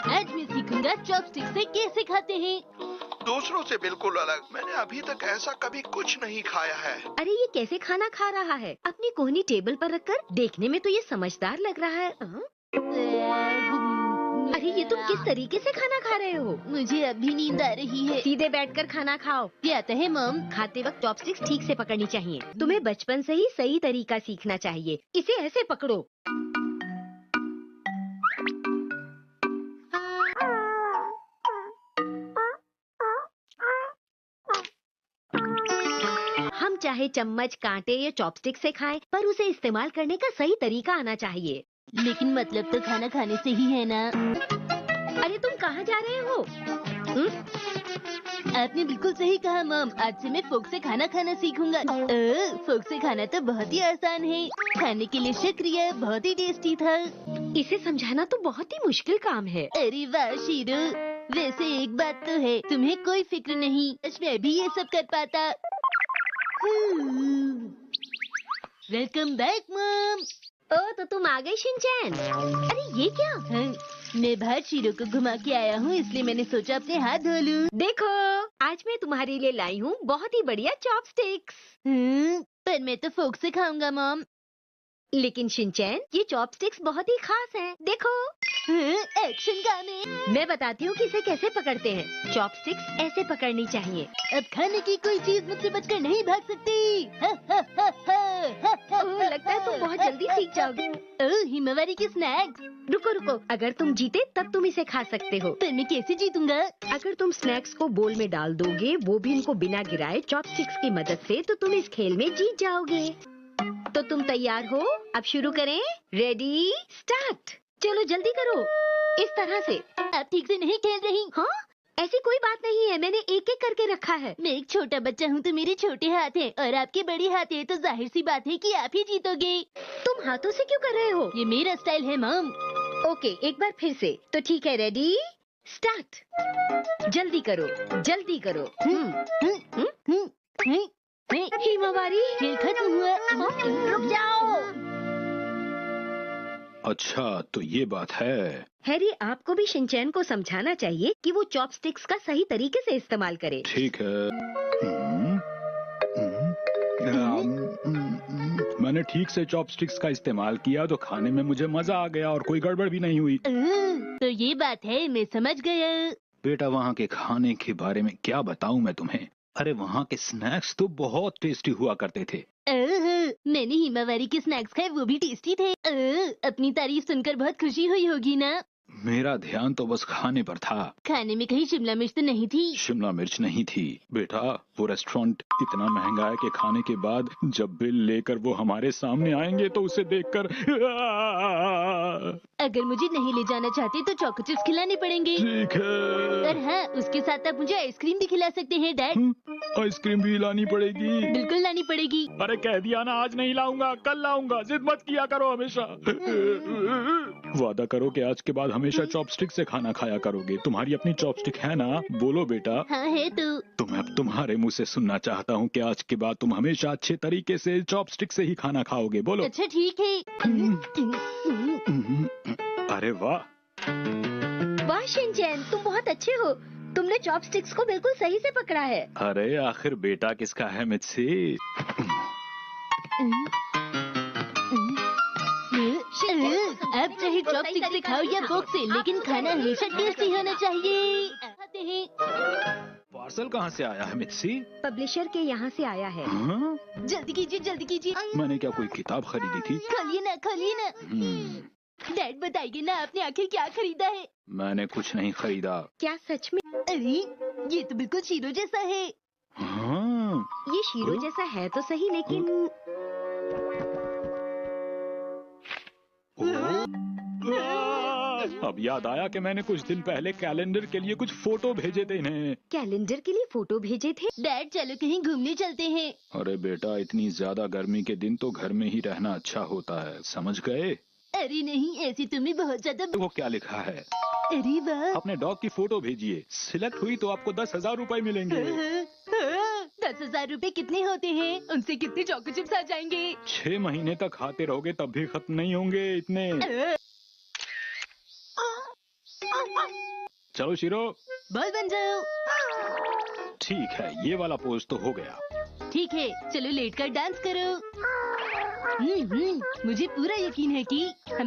आज मैं सीखूंगा चॉपस्टिक से कैसे खाते हैं। दूसरों से बिल्कुल अलग। मैंने अभी तक ऐसा कभी कुछ नहीं खाया है। अरे ये कैसे खाना खा रहा है? अपनी कोहनी टेबल पर रखकर। देखने में तो ये समझदार लग रहा है। अरे ये तुम किस तरीके से खाना खा रहे हो? मुझे अभी नींद आ रही है। सीधे बैठकर खाना खाओ। क्या आता है मॉम? खाते वक्त चॉपस्टिक्स ठीक से पकड़नी चाहिए। तुम्हें बचपन से ही सही तरीका सीखना चाहिए। इसे ऐसे पकड़ो। हम चाहे चम्मच, कांटे या चॉपस्टिक से खाएं, पर उसे इस्तेमाल करने का सही तरीका आना चाहिए। लेकिन मतलब तो खाना खाने से ही है ना। अरे तुम कहाँ जा रहे हो? आपने बिल्कुल सही कहा मॉम। आज से मैं फोक से खाना खाना सीखूंगा। फोक से खाना तो बहुत ही आसान है। खाने के लिए शुक्रिया, बहुत ही टेस्टी था। इसे समझाना तो बहुत ही मुश्किल काम है। अरे वाह शीरू, वैसे एक बात तो है, तुम्हें कोई फिक्र नहीं, मैं भी ये सब कर पाता। Welcome back mom. ओ तो तुम आ गई शिनचैन। अरे ये क्या? मैं बाहर शीरू को घुमा के आया हूँ, इसलिए मैंने सोचा अपने हाथ धो लूं। देखो आज मैं तुम्हारे लिए लाई हूँ बहुत ही बढ़िया चॉपस्टिक्स। पर मैं तो फोक से खाऊंगा मॉम। लेकिन शिनचैन ये चॉपस्टिक्स बहुत ही खास हैं। देखो एक्शन गाने। मैं बताती हूँ कि इसे कैसे पकड़ते हैं। चॉपस्टिक्स ऐसे पकड़नी चाहिए। अब खाने की कोई चीज मुझसे बचकर नहीं भाग सकती। ओह, लगता है तुम बहुत जल्दी सीख जाओगे। ओह, हिमावरी की स्नैक्स। रुको रुको, अगर तुम जीते तब तुम इसे खा सकते हो। पर मैं कैसे जीतूंगा? अगर तुम स्नैक्स को बोल में डाल दोगे, वो भी इनको बिना गिराए चॉपस्टिक्स की मदद से, तो तुम इस खेल में जीत जाओगे। तो तुम तैयार हो? अब शुरू करें। Ready start. चलो जल्दी करो। इस तरह से। आप ठीक से नहीं खेल रही। हाँ ऐसी कोई बात नहीं है, मैंने एक एक करके रखा है। मैं एक छोटा बच्चा हूँ तो मेरे छोटे हाथ हैं और आपके बड़े हाथ हैं, तो जाहिर सी बात है कि आप ही जीतोगे। तुम हाथों से क्यों कर रहे हो? ये मेरा स्टाइल है मॉम। ओके एक बार फिर से। तो ठीक है, रेडी स्टार्ट। जल्दी करो जल्दी करो। हिमावारी खेल खत्म हुआ। रुक जाओ। अच्छा तो ये बात है। हैरी आपको भी शिनचैन को समझाना चाहिए कि वो चॉपस्टिक्स का सही तरीके से इस्तेमाल करे। ठीक है। मैंने ठीक से चॉपस्टिक्स का इस्तेमाल किया तो खाने में मुझे मजा आ गया और कोई गड़बड़ भी नहीं हुई। तो ये बात है, मैं समझ गया। बेटा वहाँ के खाने के बारे में क्या बताऊँ मैं तुम्हें। अरे वहाँ के स्नैक्स तो बहुत टेस्टी हुआ करते थे। मैंने हिमावरी के स्नैक्स खाए, वो भी टेस्टी थे। अपनी तारीफ सुनकर बहुत खुशी हुई होगी ना? मेरा ध्यान तो बस खाने पर था। खाने में कहीं शिमला मिर्च तो नहीं थी? शिमला मिर्च नहीं थी बेटा। वो रेस्टोरेंट इतना महंगा है कि खाने के बाद जब बिल लेकर वो हमारे सामने आएंगे तो उसे देखकर अगर मुझे नहीं ले जाना चाहते तो चॉको चिप्स खिलाने पड़ेंगे। ठीक है। और हाँ, उसके साथ आप मुझे आइसक्रीम भी खिला सकते हैं डैड। आइसक्रीम भी लानी पड़ेगी? बिल्कुल लानी पड़ेगी। अरे कह दिया ना, आज नहीं लाऊंगा, कल लाऊंगा। जिद मत किया करो हमेशा। वादा करो कि आज के बाद हमेशा चॉपस्टिक से खाना खाया करोगे। तुम्हारी अपनी चॉपस्टिक है ना? बोलो बेटा। हाँ है तो मैं अब तुम्हारे मुंह से सुनना चाहता हूँ कि आज के बाद तुम हमेशा अच्छे तरीके से चॉपस्टिक से ही खाना खाओगे। बोलो। अच्छा ठीक है। अरे वाह। वाह शिनचैन, तुम बहुत अच्छे हो। तुमने चॉपस्टिक्स को बिल्कुल सही से पकड़ा है। अरे आखिर बेटा किसका है मुझसे? अब चाहे चॉपस्टिक से खाओ या फोक से, लेकिन खाना हमेशा टेस्टी होना चाहिए। पार्सल कहाँ से आया है मित्सी? पब्लिशर के यहाँ से आया है। हाँ? जल्दी कीजिए जल्दी कीजिए। मैंने क्या कोई किताब खरीदी थी? खोलिए ना खोलिए ना। डैड बताइए ना, आपने आखिर क्या खरीदा है? मैंने कुछ नहीं खरीदा। क्या सच में? अरे ये तो बिल्कुल शीरो जैसा है। हाँ। ये शीरो जैसा है तो सही, लेकिन अब याद आया कि मैंने कुछ दिन पहले कैलेंडर के लिए कुछ फोटो भेजे थे इन्हें। कैलेंडर के लिए फोटो भेजे थे? डैड चलो कहीं घूमने चलते हैं। अरे बेटा इतनी ज्यादा गर्मी के दिन तो घर में ही रहना अच्छा होता है, समझ गए? अरे नहीं, ऐसी तुम्हें बहुत ज्यादा। वो क्या लिखा है? अरे वाह। अपने डॉग की फोटो भेजिए, सिलेक्ट हुई तो आपको 10,000 रुपए मिलेंगे। 10,000 रुपए कितने होते हैं? उनसे कितने चॉको चिप्स आ जाएंगे? 6 महीने तक खाते रहोगे तब भी खत्म नहीं होंगे इतने। चलो शीरो, बॉल बन जाओ। ठीक है, ये वाला पोज तो हो गया। ठीक है, चलो लेट कर डांस करो। मुझे पूरा यकीन है कि हम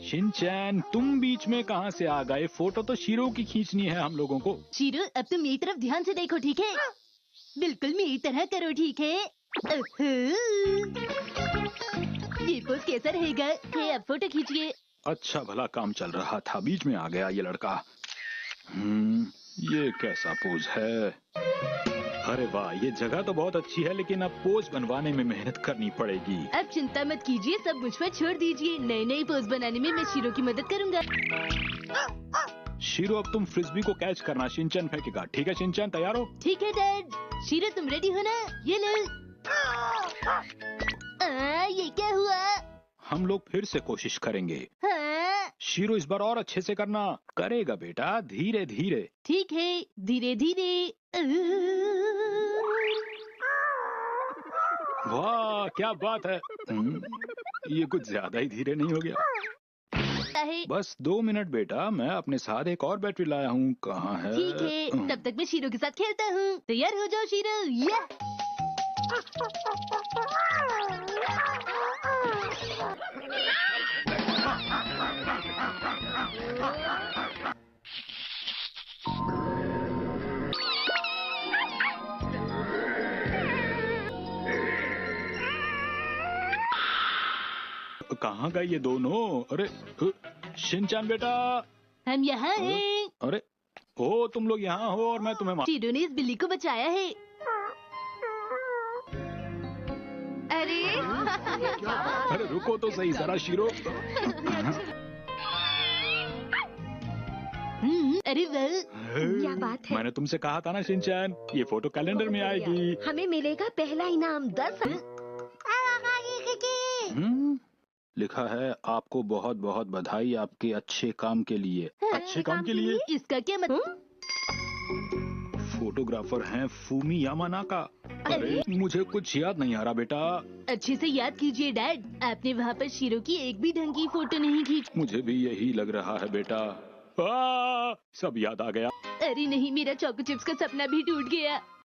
शिनचैन, तुम बीच में कहाँ से आ गए? फोटो तो शीरो की खींचनी है हम लोगों को। शीरो, अब तुम मेरी तरफ ध्यान से देखो, ठीक है? बिल्कुल मेरी तरह करो, ठीक है? ये पोज कैसा रहेगा? अब फोटो खींचिए। अच्छा भला काम चल रहा था, बीच में आ गया ये लड़का। ये कैसा पोज है? अरे वाह, ये जगह तो बहुत अच्छी है, लेकिन अब पोज बनवाने में मेहनत करनी पड़ेगी। अब चिंता मत कीजिए, सब मुझ पर छोड़ दीजिए। नई नई पोज बनाने में मैं शीरो की मदद करूंगा। शीरो, अब तुम फ्रिस्बी को कैच करना, शिनचैन फेंकेगा। ठीक है शिनचैन, तैयार हो? ठीक है डैड। शीरो, तुम रेडी हो ना? ये लो। ये क्या हुआ? हम लोग फिर से कोशिश करेंगे। हाँ। शीरो, इस बार और अच्छे से करना। करेगा बेटा, धीरे धीरे। ठीक है, धीरे धीरे। वाह, क्या बात है। ये कुछ ज्यादा ही धीरे नहीं हो गया? बस 2 मिनट बेटा, मैं अपने साथ एक और बैटरी लाया हूँ। कहाँ है? ठीक है, तब तक मैं शीरो के साथ खेलता हूँ। तैयार हो जाओ शीरो। या! कहाँ गए ये दोनों? अरे शिनचैन बेटा, हम यहाँ हैं। अरे ओ, तुम लोग यहाँ हो और मैं तुम्हें शीरो ने इस बिल्ली को बचाया है। अरे रुको तो सही जरा शीरो। अरे वाह, क्या बात है? मैंने तुमसे कहा था ना शिनचैन, ये फोटो कैलेंडर में आएगी। हमें मिलेगा पहला इनाम 10। लिखा है, आपको बहुत बहुत बधाई आपके अच्छे काम के लिए। अच्छे काम के लिए? इसका क्या मतलब? फोटोग्राफर हैं फूमी यामानाका। अरे मुझे कुछ याद नहीं आ रहा बेटा। अच्छे से याद कीजिए डैड, आपने वहाँ पर शीरो की एक भी ढंग की फोटो नहीं खींची। मुझे भी यही लग रहा है बेटा। सब याद आ गया। अरे नहीं, मेरा चोको चिप्स का सपना भी टूट गया।